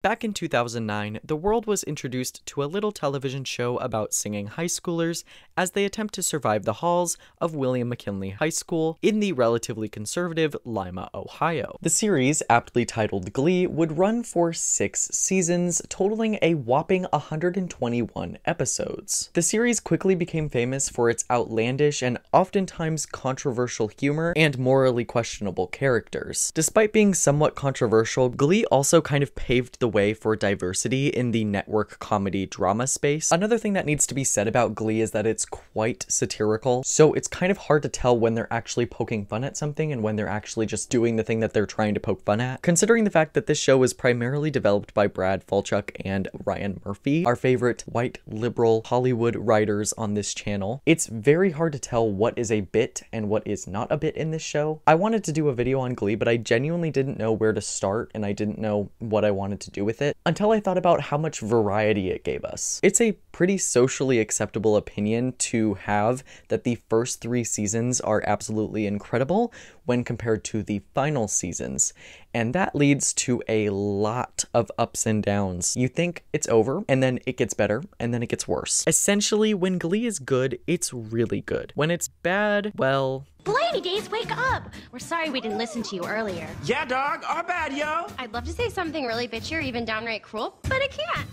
Back in 2009, the world was introduced to a little television show about singing high schoolers as they attempt to survive the halls of William McKinley High School in the relatively conservative Lima, Ohio. The series, aptly titled Glee, would run for 6 seasons, totaling a whopping 121 episodes. The series quickly became famous for its outlandish and oftentimes controversial humor and morally questionable characters. Despite being somewhat controversial, Glee also kind of paved the way for diversity in the network comedy drama space. Another thing that needs to be said about Glee is that it's quite satirical, so it's kind of hard to tell when they're actually poking fun at something and when they're actually just doing the thing that they're trying to poke fun at. Considering the fact that this show was primarily developed by Brad Falchuk and Ryan Murphy, our favorite white liberal Hollywood writers on this channel, it's very hard to tell what is a bit and what is not a bit in this show. I wanted to do a video on Glee, but I genuinely didn't know where to start and I didn't know what I wanted to do with it until I thought about how much variety it gave us. It's a pretty socially acceptable opinion to have that the first 3 seasons are absolutely incredible when compared to the final seasons, and that leads to a lot of ups and downs. You think it's over, and then it gets better, and then it gets worse. Essentially, when Glee is good, it's really good. When it's bad, well... Blaney Days, wake up! We're sorry we didn't listen to you earlier. Yeah, dog, our bad, yo! I'd love to say something really bitchy or even downright cruel, but I can't.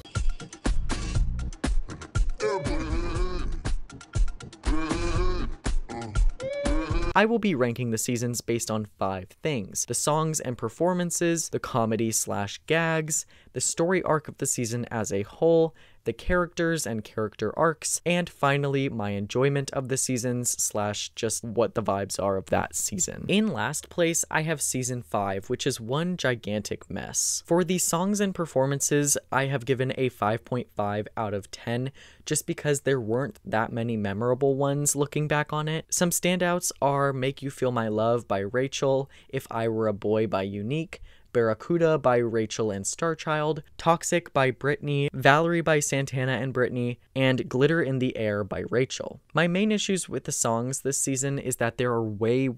I will be ranking the seasons based on 5 things: the songs and performances, the comedy/gags, the story arc of the season as a whole, the characters and character arcs, and finally my enjoyment of the seasons / just what the vibes are of that season. In last place, I have season 5, which is one gigantic mess. For the songs and performances, I have given a 5.5 out of 10, just because there weren't that many memorable ones looking back on it. Some standouts are Make You Feel My Love by Rachel, If I Were a Boy by Unique, Barracuda by Rachel and Starchild, Toxic by Brittany, Valerie by Santana and Brittany, and Glitter in the Air by Rachel. My main issues with the songs this season is that there are way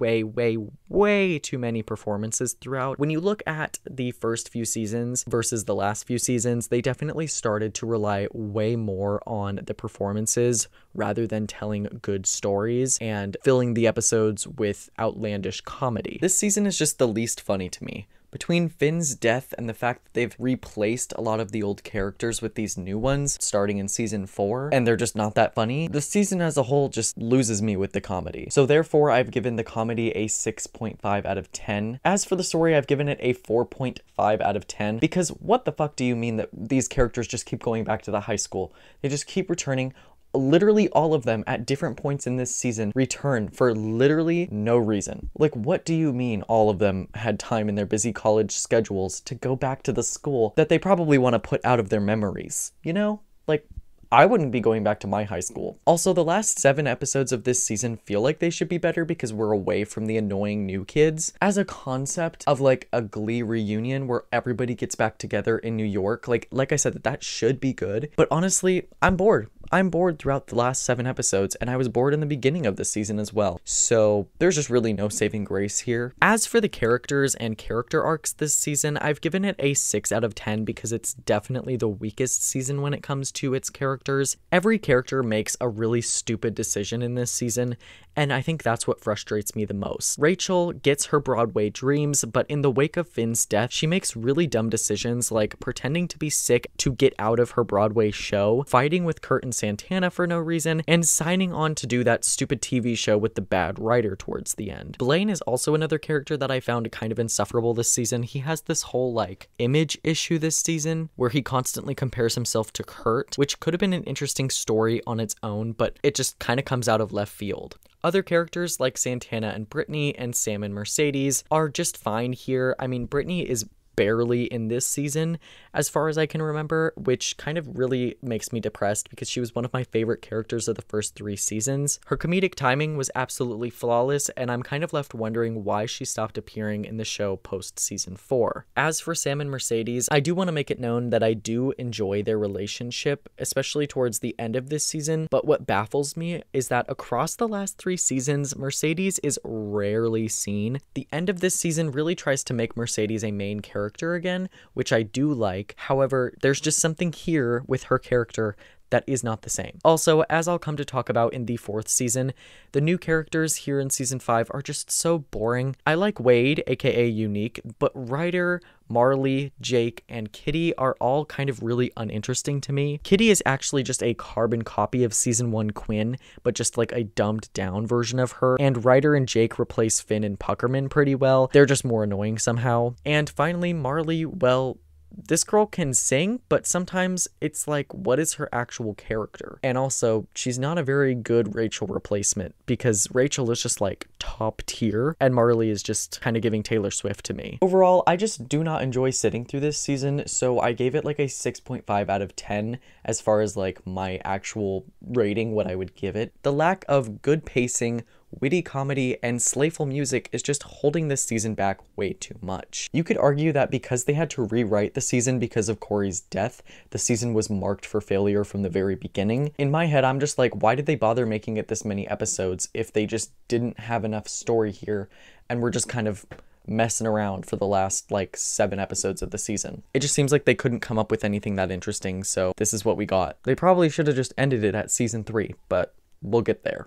too many performances throughout. When you look at the first few seasons versus the last few seasons, they definitely started to rely way more on the performances rather than telling good stories and filling the episodes with outlandish comedy. This season is just the least funny to me. Between Finn's death and the fact that they've replaced a lot of the old characters with these new ones starting in season 4, and they're just not that funny, the season as a whole just loses me with the comedy. So therefore, I've given the comedy a 6.5 out of 10. As for the story, I've given it a 4.5 out of 10, because what the fuck do you mean that these characters just keep going back to the high school? They just keep returning. Literally all of them at different points in this season return for literally no reason. Like, what do you mean all of them had time in their busy college schedules to go back to the school that they probably want to put out of their memories? You know? Like, I wouldn't be going back to my high school. Also, the last 7 episodes of this season feel like they should be better because we're away from the annoying new kids. As a concept of like a Glee reunion where everybody gets back together in New York, like I said, that should be good. But honestly, I'm bored. I'm bored throughout the last 7 episodes, and I was bored in the beginning of the season as well. So there's just really no saving grace here. As for the characters and character arcs this season, I've given it a 6 out of 10 because it's definitely the weakest season when it comes to its characters. Every character makes a really stupid decision in this season, and I think that's what frustrates me the most. Rachel gets her Broadway dreams, but in the wake of Finn's death, she makes really dumb decisions like pretending to be sick to get out of her Broadway show, fighting with Kurt and Santana for no reason, and signing on to do that stupid TV show with the bad writer towards the end. Blaine is also another character that I found kind of insufferable this season. He has this whole like image issue this season where he constantly compares himself to Kurt, which could have been an interesting story on its own, but it just kind of comes out of left field. Other characters like Santana and Brittany and Sam and Mercedes are just fine here. I mean, Brittany is barely in this season as far as I can remember, which kind of really makes me depressed because she was one of my favorite characters of the first 3 seasons. Her comedic timing was absolutely flawless, and I'm kind of left wondering why she stopped appearing in the show post season 4. As for Sam and Mercedes, I do want to make it known that I do enjoy their relationship, especially towards the end of this season, but what baffles me is that across the last 3 seasons, Mercedes is rarely seen. The end of this season really tries to make Mercedes a main character character again, which I do like. However, there's just something here with her character that is not the same. Also, as I'll come to talk about in the 4th season, the new characters here in season 5 are just so boring. I like Wade, aka Unique, but Ryder, Marley, Jake, and Kitty are all kind of really uninteresting to me. Kitty is actually just a carbon copy of season 1 Quinn, but just like a dumbed down version of her. And Ryder and Jake replace Finn and Puckerman pretty well. They're just more annoying somehow. And finally, Marley, well, this girl can sing, but sometimes it's like, what is her actual character? And also, she's not a very good Rachel replacement, because Rachel is just like top tier, and Marley is just kind of giving Taylor Swift to me. Overall, I just do not enjoy sitting through this season, so I gave it like a 6.5 out of 10 as far as like my actual rating, what I would give it. The lack of good pacing, witty comedy, and slayful music is just holding this season back way too much. You could argue that because they had to rewrite the season because of Corey's death, the season was marked for failure from the very beginning. In my head, I'm just like, why did they bother making it this many episodes if they just didn't have enough story here and were just kind of messing around for the last like 7 episodes of the season? It just seems like they couldn't come up with anything that interesting, so this is what we got. They probably should have just ended it at season 3, but we'll get there.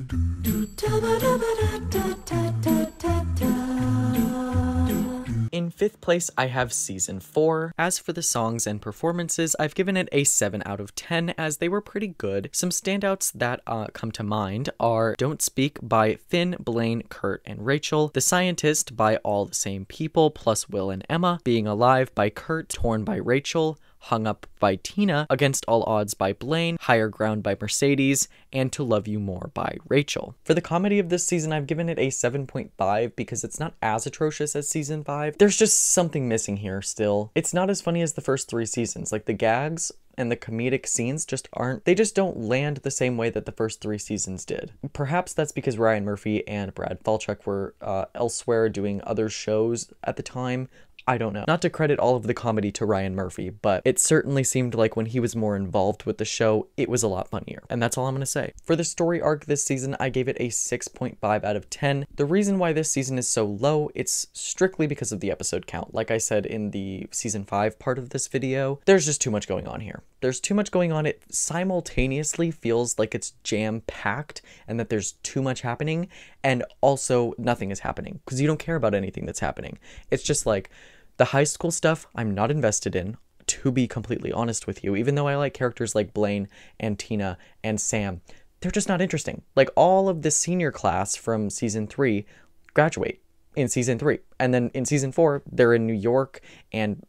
In 5th place, I have season 4. As for the songs and performances, I've given it a 7 out of 10 as they were pretty good. Some standouts that come to mind are Don't Speak by Finn, Blaine, Kurt, and Rachel, The Scientist by all the same people plus Will and Emma, Being Alive by Kurt, Torn by Rachel, Hung Up by Tina, Against All Odds by Blaine, Higher Ground by Mercedes, and To Love You More by Rachel. For the comedy of this season, I've given it a 7.5 because it's not as atrocious as season 5. There's just something missing here still. It's not as funny as the first 3 seasons. Like, the gags and the comedic scenes just aren't, they just don't land the same way that the first 3 seasons did. Perhaps that's because Ryan Murphy and Brad Falchuk were elsewhere doing other shows at the time. I don't know. Not to credit all of the comedy to Ryan Murphy, but it certainly seemed like when he was more involved with the show, it was a lot funnier. And that's all I'm gonna say. For the story arc this season, I gave it a 6.5 out of 10. The reason why this season is so low, it's strictly because of the episode count. Like I said in the season 5 part of this video, there's just too much going on here. There's too much going on. It simultaneously feels like it's jam-packed and that there's too much happening, and also nothing is happening because you don't care about anything that's happening. It's just like, the high school stuff I'm not invested in, to be completely honest with you. Even though I like characters like Blaine and Tina and Sam, they're just not interesting. Like, all of the senior class from season 3 graduate in season 3. And then in season 4, they're in New York and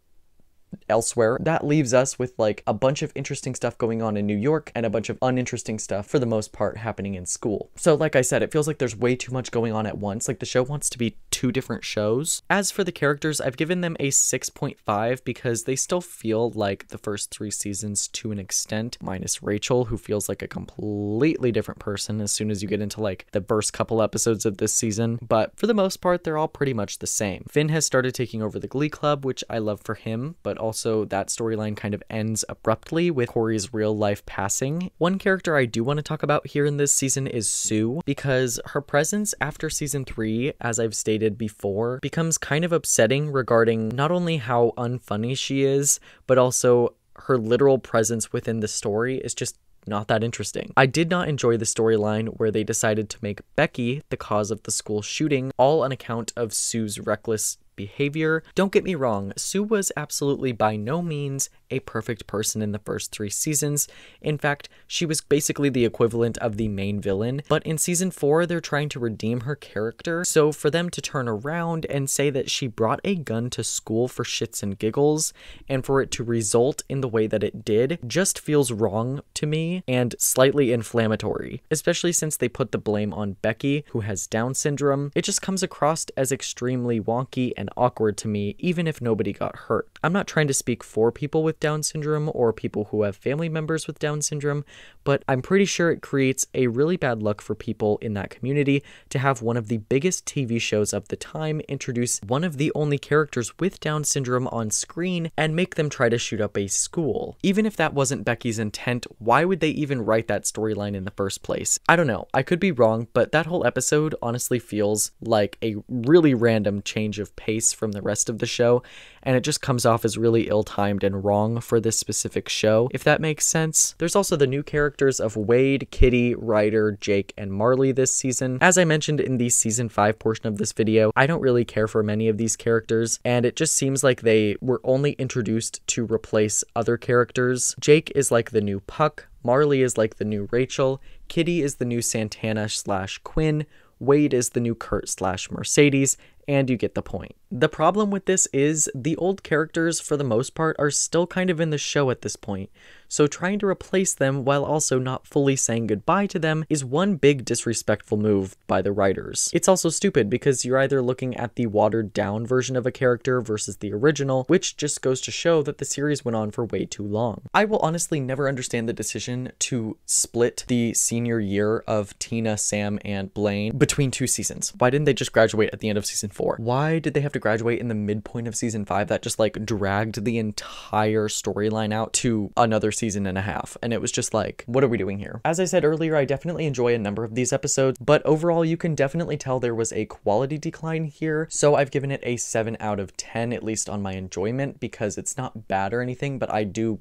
elsewhere. That leaves us with like a bunch of interesting stuff going on in New York and a bunch of uninteresting stuff for the most part happening in school. So like I said, it feels like there's way too much going on at once. Like, the show wants to be 2 different shows. As for the characters, I've given them a 6.5 because they still feel like the first 3 seasons to an extent, minus Rachel, who feels like a completely different person as soon as you get into like the first couple episodes of this season. But for the most part, they're all pretty much the same. Finn has started taking over the Glee Club, which I love for him, but also that storyline kind of ends abruptly with Corey's real life passing. One character I do want to talk about here in this season is Sue, because her presence after season 3, as I've stated before, becomes kind of upsetting regarding not only how unfunny she is, but also her literal presence within the story is just not that interesting. I did not enjoy the storyline where they decided to make Becky the cause of the school shooting, all on account of Sue's reckless behavior. Don't get me wrong, Sue was absolutely by no means a perfect person in the first 3 seasons. In fact, she was basically the equivalent of the main villain, but in season 4, they're trying to redeem her character, so for them to turn around and say that she brought a gun to school for shits and giggles, and for it to result in the way that it did, just feels wrong to me and slightly inflammatory, especially since they put the blame on Becky, who has Down syndrome. It just comes across as extremely wonky and awkward to me, even if nobody got hurt. I'm not trying to speak for people with Down syndrome or people who have family members with Down syndrome, but I'm pretty sure it creates a really bad look for people in that community to have one of the biggest TV shows of the time introduce one of the only characters with Down syndrome on screen and make them try to shoot up a school. Even if that wasn't Becky's intent, why would they even write that storyline in the first place? I don't know. I could be wrong, but that whole episode honestly feels like a really random change of pace pace from the rest of the show, and it just comes off as really ill-timed and wrong for this specific show, if that makes sense. There's also the new characters of Wade, Kitty, Ryder, Jake, and Marley this season. As I mentioned in the season 5 portion of this video, I don't really care for many of these characters, and it just seems like they were only introduced to replace other characters. Jake is like the new Puck, Marley is like the new Rachel, Kitty is the new Santana/Quinn, Wade is the new Kurt/Mercedes, and you get the point. The problem with this is the old characters, for the most part, are still kind of in the show at this point, so trying to replace them while also not fully saying goodbye to them is one big disrespectful move by the writers. It's also stupid because you're either looking at the watered down version of a character versus the original, which just goes to show that the series went on for way too long. I will honestly never understand the decision to split the senior year of Tina, Sam, and Blaine between 2 seasons. Why didn't they just graduate at the end of season 4? Why did they have to graduate in the midpoint of season 5? That just like dragged the entire storyline out to another season and a half, and it was just like, what are we doing here? As I said earlier, I definitely enjoy a number of these episodes, but overall you can definitely tell there was a quality decline here, so I've given it a 7 out of 10, at least on my enjoyment, because it's not bad or anything, but I do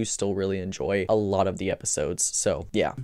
still really enjoy a lot of the episodes, so yeah.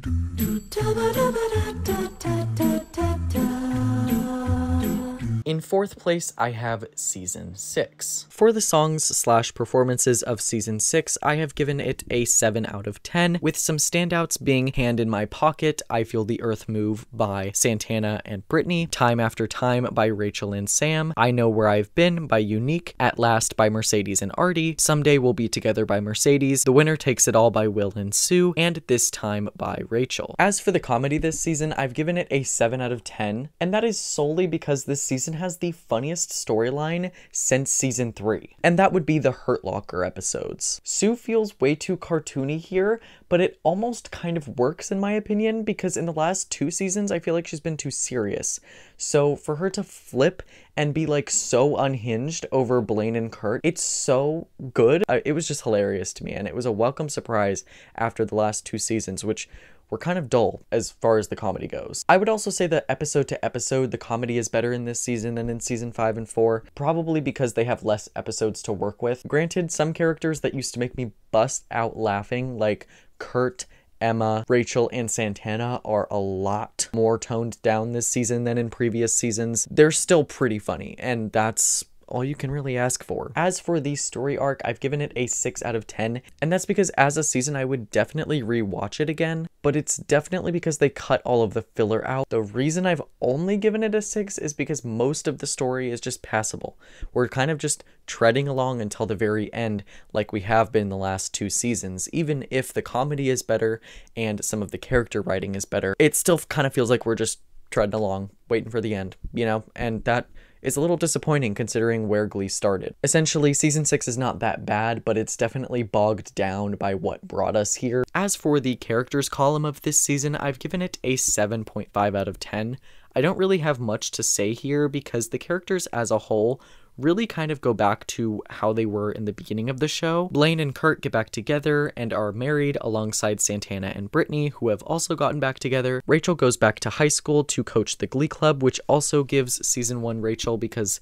In 4th place, I have Season 6. For the songs/performances of Season 6, I have given it a 7 out of 10, with some standouts being Hand in My Pocket, I Feel the Earth Move by Santana and Brittany, Time After Time by Rachel and Sam, I Know Where I've Been by Unique, At Last by Mercedes and Artie, Someday We'll Be Together by Mercedes, The Winner Takes It All by Will and Sue, and This Time by Rachel. As for the comedy this season, I've given it a 7 out of 10, and that is solely because this season has the funniest storyline since season 3, and that would be the Hurt Locker episodes. Sue feels way too cartoony here, but it almost kind of works in my opinion, because in the last 2 seasons I feel like she's been too serious. So for her to flip and be like so unhinged over Blaine and Kurt, it's so good. It was just hilarious to me, and it was a welcome surprise after the last 2 seasons, which were kind of dull as far as the comedy goes. I would also say that episode to episode, the comedy is better in this season than in season 5 and 4, probably because they have less episodes to work with. Granted, some characters that used to make me bust out laughing, like Kurt, Emma, Rachel, and Santana, are a lot more toned down this season than in previous seasons. They're still pretty funny, and that's all you can really ask for. As for the story arc, I've given it a 6 out of 10, and that's because as a season I would definitely rewatch it again, but it's definitely because they cut all of the filler out. The reason I've only given it a 6 is because most of the story is just passable. We're kind of just treading along until the very end like we have been the last 2 seasons. Even if the comedy is better and some of the character writing is better, it still kind of feels like we're just treading along, waiting for the end, you know? And that is a little disappointing considering where Glee started. Essentially, season 6 is not that bad, but it's definitely bogged down by what brought us here. As for the characters column of this season, I've given it a 7.5 out of 10. I don't really have much to say here because the characters as a whole really kind of go back to how they were in the beginning of the show. Blaine and Kurt get back together and are married alongside Santana and Brittany, who have also gotten back together. Rachel goes back to high school to coach the Glee Club, which also gives season 1 Rachel because,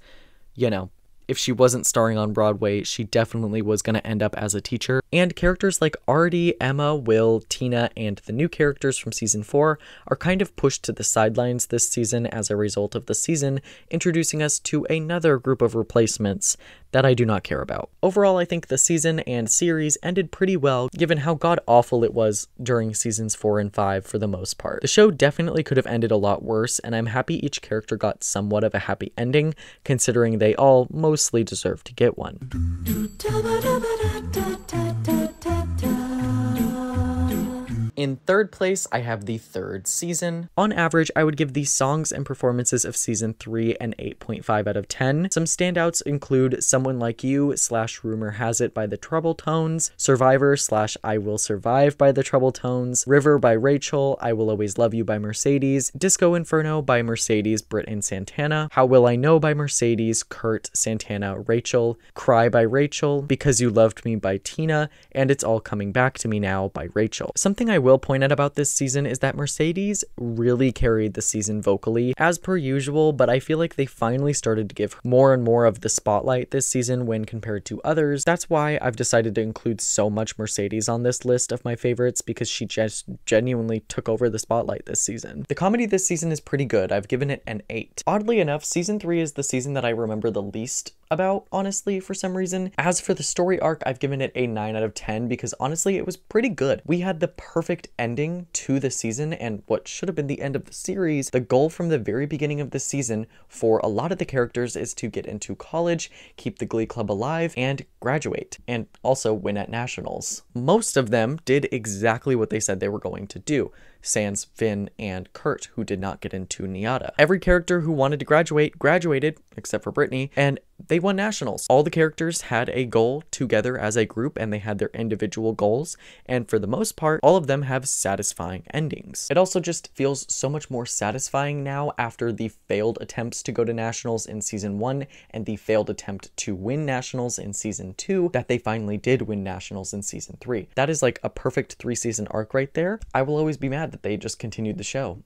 you know, if she wasn't starring on Broadway, she definitely was going to end up as a teacher. And characters like Artie, Emma, Will, Tina, and the new characters from season 4 are kind of pushed to the sidelines this season as a result of the season, introducing us to another group of replacements that I do not care about. Overall, I think the season and series ended pretty well, given how god-awful it was during seasons 4 and 5 for the most part. The show definitely could have ended a lot worse, and I'm happy each character got somewhat of a happy ending, considering they all mostly deserve to get one. In 3rd place, I have the 3rd season. On average, I would give the songs and performances of season 3 an 8.5 out of 10. Some standouts include Someone Like You / Rumor Has It by the Trouble Tones, Survivor / I Will Survive by the Trouble Tones, River by Rachel, I Will Always Love You by Mercedes, Disco Inferno by Mercedes, Britt and Santana, How Will I Know by Mercedes, Kurt, Santana, Rachel, Cry by Rachel, Because You Loved Me by Tina, and It's All Coming Back to Me Now by Rachel. Something I will point point out about this season is that Mercedes really carried the season vocally, as per usual, but I feel like they finally started to give more and more of the spotlight this season when compared to others. That's why I've decided to include so much Mercedes on this list of my favorites, because she just genuinely took over the spotlight this season. The comedy this season is pretty good. I've given it an 8. Oddly enough, season 3 is the season that I remember the least about, honestly, for some reason. As for the story arc, I've given it a 9 out of 10 because honestly, it was pretty good. We had the perfect ending to the season and what should have been the end of the series. The goal from the very beginning of the season for a lot of the characters is to get into college, keep the Glee Club alive, and graduate, and also win at nationals. Most of them did exactly what they said they were going to do. Sans, Finn, and Kurt, who did not get into NYADA. Every character who wanted to graduate, graduated, except for Brittany, and they won nationals. All the characters had a goal together as a group, and they had their individual goals, and for the most part, all of them have satisfying endings. It also just feels so much more satisfying now after the failed attempts to go to nationals in season 1 and the failed attempt to win nationals in season 2, that they finally did win nationals in season 3. That is like a perfect 3-season arc right there. I will always be mad that they just continued the show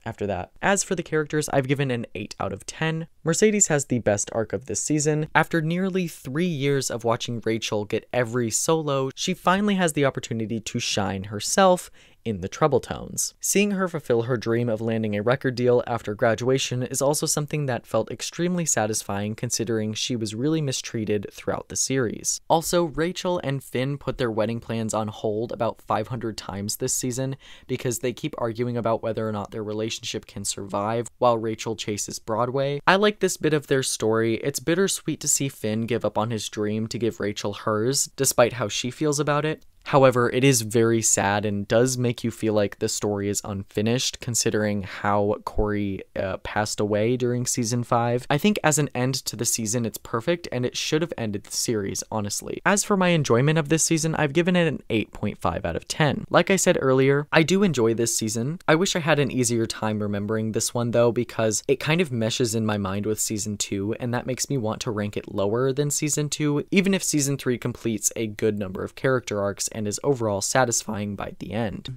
after that. As for the characters, I've given an 8 out of 10. Mercedes has the best arc of this season. After nearly 3 years of watching Rachel get every solo, she finally has the opportunity to shine herself in the treble tones. Seeing her fulfill her dream of landing a record deal after graduation is also something that felt extremely satisfying considering she was really mistreated throughout the series. Also, Rachel and Finn put their wedding plans on hold about 500 times this season because they keep arguing about whether or not their relationship can survive while Rachel chases Broadway. I like this bit of their story. It's bittersweet to see Finn give up on his dream to give Rachel hers, despite how she feels about it. However, it is very sad and does make you feel like the story is unfinished considering how Corey passed away during season 5. I think as an end to the season, it's perfect and it should have ended the series, honestly. As for my enjoyment of this season, I've given it an 8.5 out of 10. Like I said earlier, I do enjoy this season. I wish I had an easier time remembering this one though, because it kind of meshes in my mind with season 2 and that makes me want to rank it lower than season 2, even if season 3 completes a good number of character arcs and is overall satisfying by the end.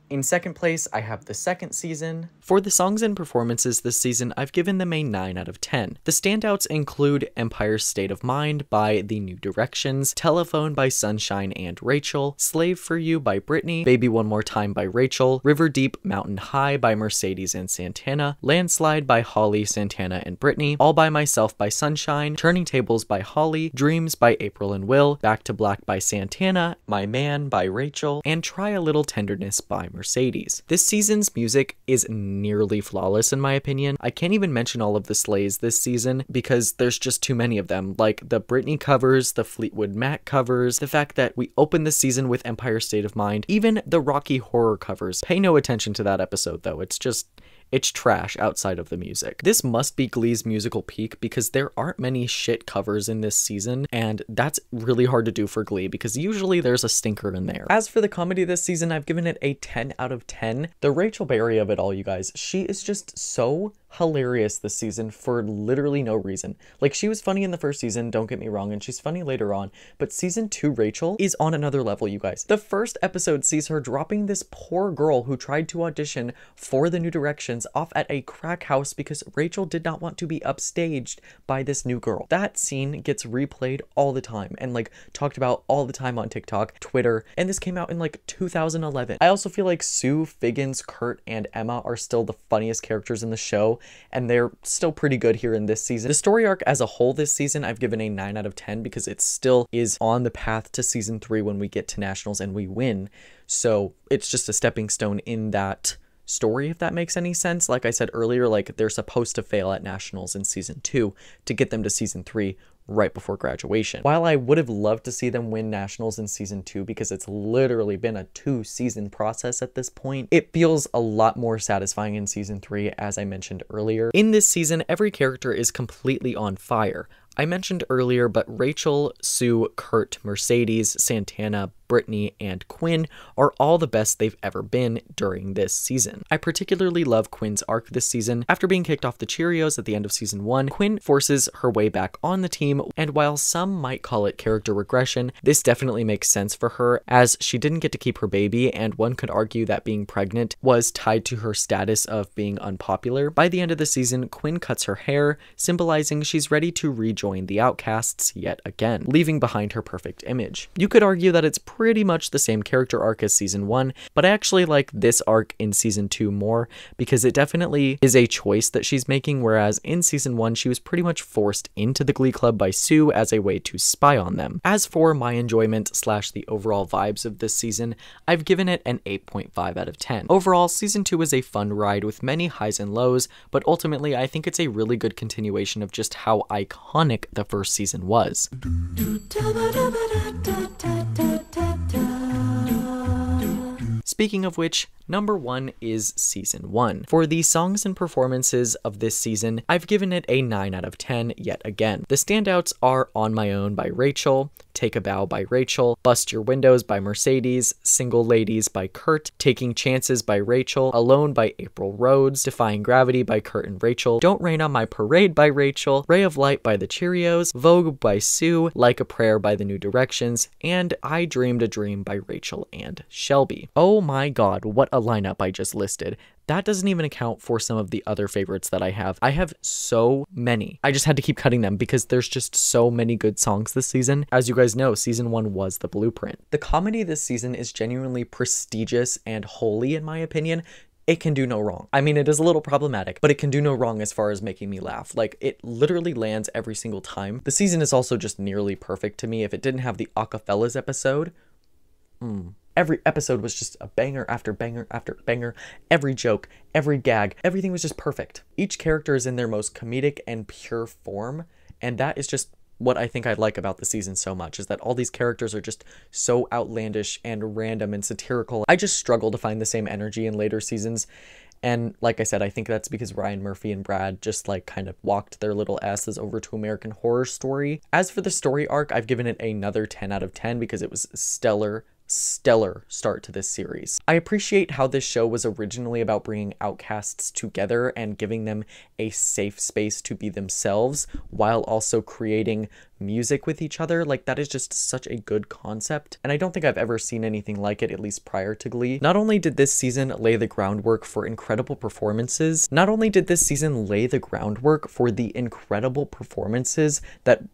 In second place, I have the second season. For the songs and performances this season, I've given them a 9 out of 10. The standouts include Empire's State of Mind by The New Directions, Telephone by Sunshine and Rachel, Slave for You by Brittany, Baby One More Time by Rachel, River Deep Mountain High by Mercedes and Santana, Landslide by Holly, Santana, and Brittany, All by Myself by Sunshine, Turning Tables by Holly, Dreams by April and Will, Back to Black by Santana, My Man by Rachel, and Try a Little Tenderness by Mercedes. This season's music is nearly flawless in my opinion. I can't even mention all of the slays this season because there's just too many of them, like the Britney covers, the Fleetwood Mac covers, the fact that we open the season with Empire State of Mind, even the Rocky Horror covers. Pay no attention to that episode though, it's trash outside of the music. This must be Glee's musical peak because there aren't many shit covers in this season, and that's really hard to do for Glee because usually there's a stinker in there. As for the comedy this season, I've given it a 10 out of 10. The Rachel Berry of it all, you guys, she is just so hilarious this season for literally no reason. Like, she was funny in the first season, don't get me wrong, and she's funny later on, but season 2 Rachel is on another level, you guys. The first episode sees her dropping this poor girl who tried to audition for the New Directions off at a crack house because Rachel did not want to be upstaged by this new girl. That scene gets replayed all the time and like talked about all the time on TikTok, Twitter, and this came out in like 2011. I also feel like Sue, Figgins, Kurt, and Emma are still the funniest characters in the show, and they're still pretty good here in this season. The story arc as a whole this season, I've given a 9 out of 10 because it still is on the path to season 3 when we get to nationals and we win. So it's just a stepping stone in that story, if that makes any sense. Like I said earlier, like they're supposed to fail at nationals in season 2 to get them to season 3 right before graduation. While I would have loved to see them win nationals in season 2 because it's literally been a 2-season process at this point, it feels a lot more satisfying in season 3, as I mentioned earlier. In this season, every character is completely on fire. I mentioned earlier, but Rachel, Sue, Kurt, Mercedes, Santana, Brittany, and Quinn are all the best they've ever been during this season. I particularly love Quinn's arc this season. After being kicked off the Cheerios at the end of season 1, Quinn forces her way back on the team, and while some might call it character regression, this definitely makes sense for her, as she didn't get to keep her baby, and one could argue that being pregnant was tied to her status of being unpopular. By the end of the season, Quinn cuts her hair, symbolizing she's ready to rejoin the outcasts yet again, leaving behind her perfect image. You could argue that it's pretty much the same character arc as season 1, but I actually like this arc in season 2 more, because it definitely is a choice that she's making, whereas in season 1 she was pretty much forced into the Glee Club by Sue as a way to spy on them. As for my enjoyment / the overall vibes of this season, I've given it an 8.5 out of 10. Overall, season 2 is a fun ride with many highs and lows, but ultimately I think it's a really good continuation of just how iconic the first season was. Speaking of which, number 1 is season 1. For the songs and performances of this season, I've given it a 9 out of 10 yet again. The standouts are On My Own by Rachel, Take a Bow by Rachel, Bust Your Windows by Mercedes, Single Ladies by Kurt, Taking Chances by Rachel, Alone by April Rhodes, Defying Gravity by Kurt and Rachel, Don't Rain on My Parade by Rachel, Ray of Light by the Cheerios, Vogue by Sue, Like a Prayer by the New Directions, and I Dreamed a Dream by Rachel and Shelby. Oh my god, what a lineup I just listed. That doesn't even account for some of the other favorites that I have. I have so many. I just had to keep cutting them because there's just so many good songs this season. As you guys know, season 1 was the blueprint. The comedy this season is genuinely prestigious and holy in my opinion. It can do no wrong. I mean, it is a little problematic, but it can do no wrong as far as making me laugh. Like, it literally lands every single time. The season is also just nearly perfect to me. If it didn't have the Acapellas episode, every episode was just a banger after banger after banger. Every joke, every gag, everything was just perfect. Each character is in their most comedic and pure form, and that is just what I think I like about the season so much, is that all these characters are just so outlandish and random and satirical. I just struggle to find the same energy in later seasons. And like I said, I think that's because Ryan Murphy and Brad just like kind of walked their little asses over to American Horror Story. As for the story arc, I've given it another 10 out of 10 because it was stellar start to this series. I appreciate how this show was originally about bringing outcasts together and giving them a safe space to be themselves while also creating music with each other. Like, that is just such a good concept, and I don't think I've ever seen anything like it, at least prior to Glee. Not only did this season lay the groundwork for incredible performances, that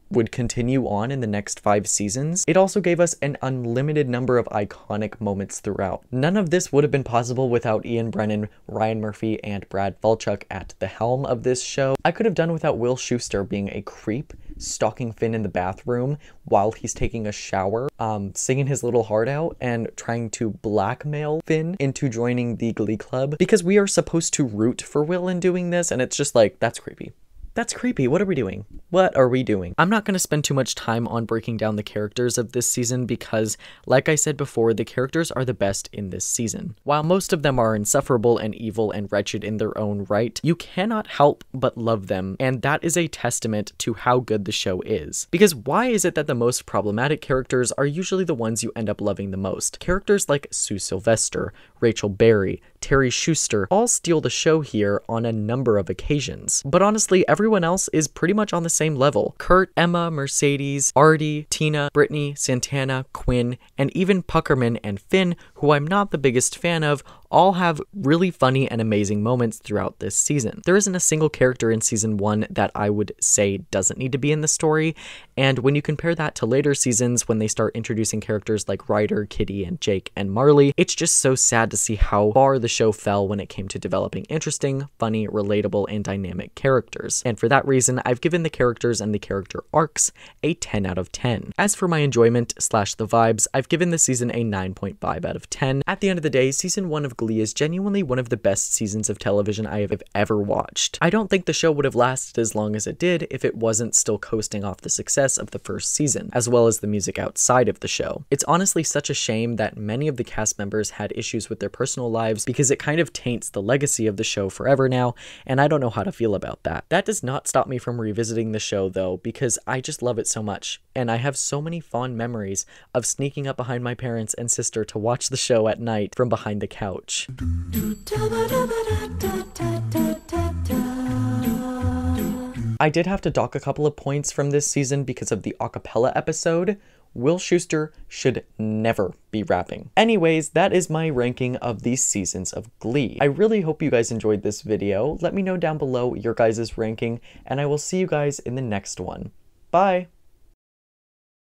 would continue on in the next 5 seasons, it also gave us an unlimited number of iconic moments throughout. None of this would have been possible without Ian Brennan, Ryan Murphy, and Brad Falchuk at the helm of this show. I could have done without Will Schuester being a creep, stalking Finn in the bathroom while he's taking a shower, singing his little heart out and trying to blackmail Finn into joining the Glee Club, because we are supposed to root for Will in doing this, and it's just like, that's creepy. That's creepy. What are we doing? What are we doing? I'm not going to spend too much time on breaking down the characters of this season because, like I said before, the characters are the best in this season. While most of them are insufferable and evil and wretched in their own right, you cannot help but love them, and that is a testament to how good the show is. Because why is it that the most problematic characters are usually the ones you end up loving the most? Characters like Sue Sylvester, Rachel Berry, Terry Schuster all steal the show here on a number of occasions. But honestly, everyone else is pretty much on the same level. Kurt, Emma, Mercedes, Artie, Tina, Brittany, Santana, Quinn, and even Puckerman and Finn, who I'm not the biggest fan of, all have really funny and amazing moments throughout this season. There isn't a single character in season 1 that I would say doesn't need to be in the story, and when you compare that to later seasons when they start introducing characters like Ryder, Kitty, and Jake, and Marley, it's just so sad to see how far the show fell when it came to developing interesting, funny, relatable, and dynamic characters. And for that reason, I've given the characters and the character arcs a 10 out of 10. As for my enjoyment / the vibes, I've given this season a 9.5 out of 10. At the end of the day, season 1 of Glee is genuinely one of the best seasons of television I have ever watched. I don't think the show would have lasted as long as it did if it wasn't still coasting off the success of the first season, as well as the music outside of the show. It's honestly such a shame that many of the cast members had issues with their personal lives because it kind of taints the legacy of the show forever now, and I don't know how to feel about that. That does not stop me from revisiting the show though, because I just love it so much, and I have so many fond memories of sneaking up behind my parents and sister to watch the show at night from behind the couch. I did have to dock a couple of points from this season because of the acapella episode. Will Schuester should never be rapping. Anyways, that is my ranking of these seasons of Glee. I really hope you guys enjoyed this video. Let me know down below your guys' ranking, and I will see you guys in the next one. Bye!